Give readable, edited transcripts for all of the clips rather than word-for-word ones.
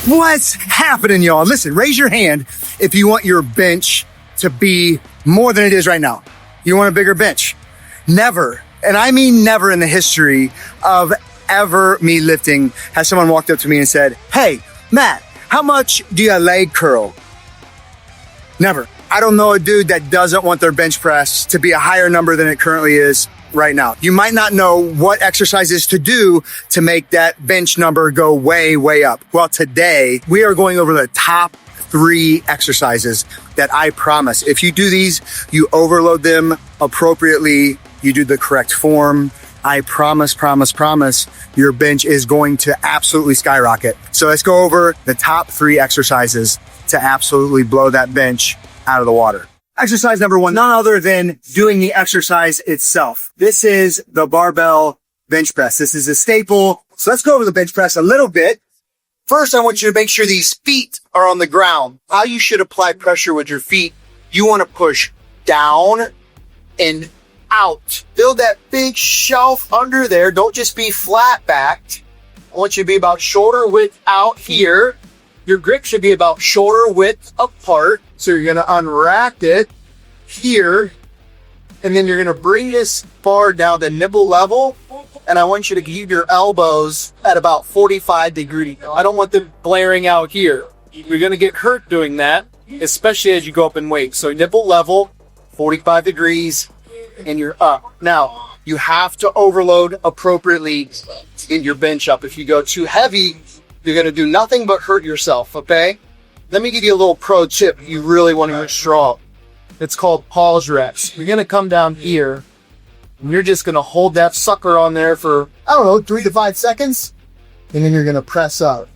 What's happening, y'all? Listen, raise your hand if you want your bench to be more than it is right now. You want a bigger bench. Never, and I mean never in the history of ever me lifting has someone walked up to me and said, "Hey, Matt, how much do you leg curl?" Never. I don't know a dude that doesn't want their bench press to be a higher number than it currently is right now. You might not know what exercises to do to make that bench number go way, way up. Well, today we are going over the top 3 exercises that I promise. If you do these, you overload them appropriately, you do the correct form, I promise, your bench is going to absolutely skyrocket. So let's go over the top 3 exercises to absolutely blow that bench out of the water. Exercise number 1, none other than doing the exercise itself. This is the barbell bench press. This is a staple. So let's go over the bench press a little bit. First, I want you to make sure these feet are on the ground. How you should apply pressure with your feet. You want to push down and out. Build that big shelf under there. Don't just be flat backed. I want you to be about shoulder width out here. Your grip should be about shoulder width apart. So you're going to unrack it here, and then you're going to bring this bar down to nipple level, and I want you to keep your elbows at about 45 degrees. I don't want them blaring out here. You're going to get hurt doing that, especially as you go up in weight. So nipple level, 45 degrees, and you're up. Now, you have to overload appropriately in your bench up. If you go too heavy, you're going to do nothing but hurt yourself, okay? Let me give you a little pro tip you really want to get strong. It's called pause reps. You're going to come down here, and you're just going to hold that sucker on there for, 3 to 5 seconds, and then you're going to press up.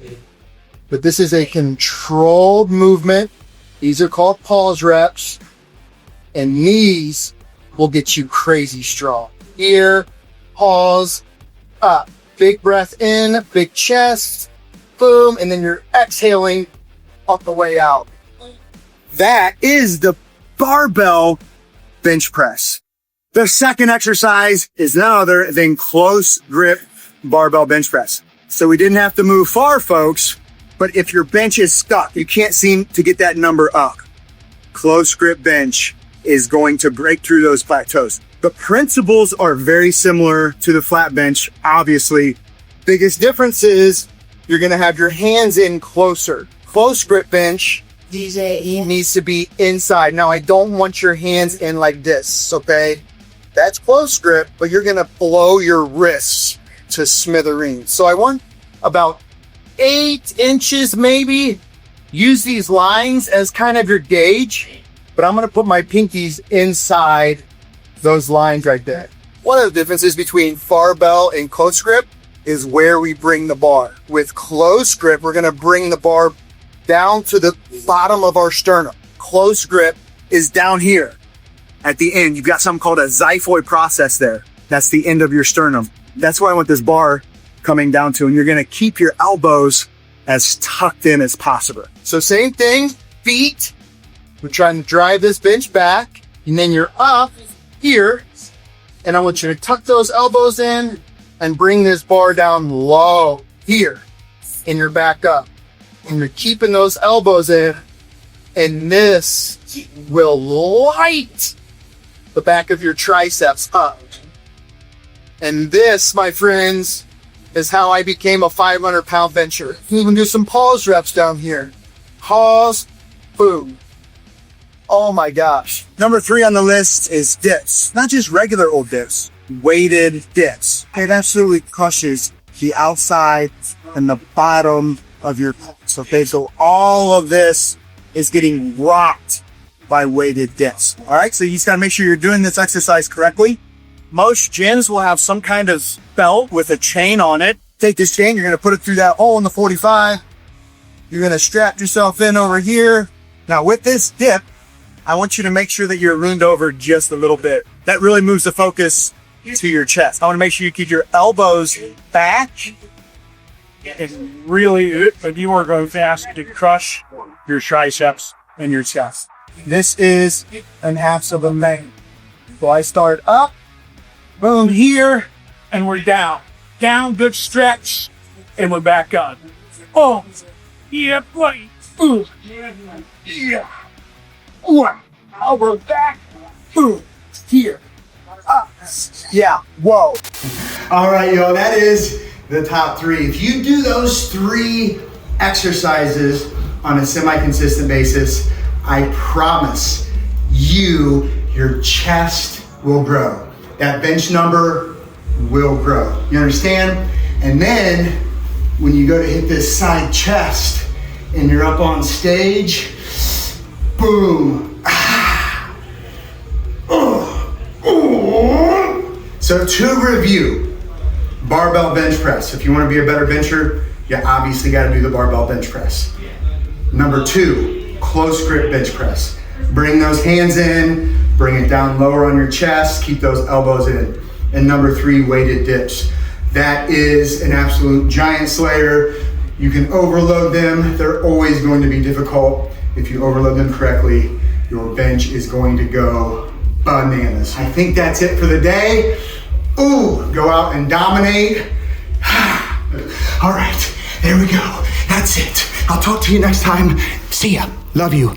But this is a controlled movement. These are called pause reps, and these will get you crazy strong. Here, pause, up. Big breath in, big chest, boom, and then you're exhaling on the way out. That is the barbell bench press. The second exercise is none other than close grip barbell bench press. So we didn't have to move far, folks, but if your bench is stuck, you can't seem to get that number up, close grip bench is going to break through those plateaus. The principles are very similar to the flat bench, obviously. Biggest difference is you're going to have your hands in closer. Close grip bench needs to be inside. Now, I don't want your hands in like this, okay? That's close grip, but you're going to blow your wrists to smithereens. So I want about 8 inches maybe. Use these lines as kind of your gauge, but I'm going to put my pinkies inside those lines right there. One of the differences between barbell and close grip is where we bring the bar. With close grip, we're going to bring the bar down to the bottom of our sternum. Close grip is down here at the end. You've got something called a xiphoid process there. That's the end of your sternum. That's where I want this bar coming down to, and you're going to keep your elbows as tucked in as possible. So same thing, feet. We're trying to drive this bench back, and then you're up here, and I want you to tuck those elbows in and bring this bar down low here, and you're back up. And you're keeping those elbows in, and this will light the back of your triceps up. And this, my friends, is how I became a 500-pound bencher. We can do some pause reps down here. Pause, boom. Oh my gosh. Number 3 on the list is dips. Not just regular old dips, weighted dips. It absolutely crushes the outside and the bottom of your pecs, okay? So all of this is getting rocked by weighted dips. All right, so you just gotta make sure you're doing this exercise correctly. Most gyms will have some kind of belt with a chain on it. Take this chain, you're gonna put it through that hole in the 45. You're gonna strap yourself in over here. Now with this dip, I want you to make sure that you're leaned over just a little bit. That really moves the focus to your chest. I wanna make sure you keep your elbows back. And really, if you are going fast, to crush your triceps and your chest. This is an absolute main. So I start up, boom, here, And we're down. Down, good stretch, and we're back up. Oh, Yeah, buddy. Yeah. One. Elbow back. Here. Up. Yeah, whoa. All right, y'all, that is the top 3. If you do those 3 exercises on a semi-consistent basis, I promise you, your chest will grow. That bench number will grow. You understand? And then when you go to hit this side chest and you're up on stage, boom. So to review, barbell bench press. If you want to be a better bencher, you obviously got to do the barbell bench press. Number 2, close grip bench press. Bring those hands in, bring it down lower on your chest, keep those elbows in. And number 3, weighted dips. That is an absolute giant slayer. You can overload them. They're always going to be difficult. If you overload them correctly, your bench is going to go bananas. I think that's it for the day. Ooh, go out and dominate. All right, there we go. That's it. I'll talk to you next time. See ya. Love you.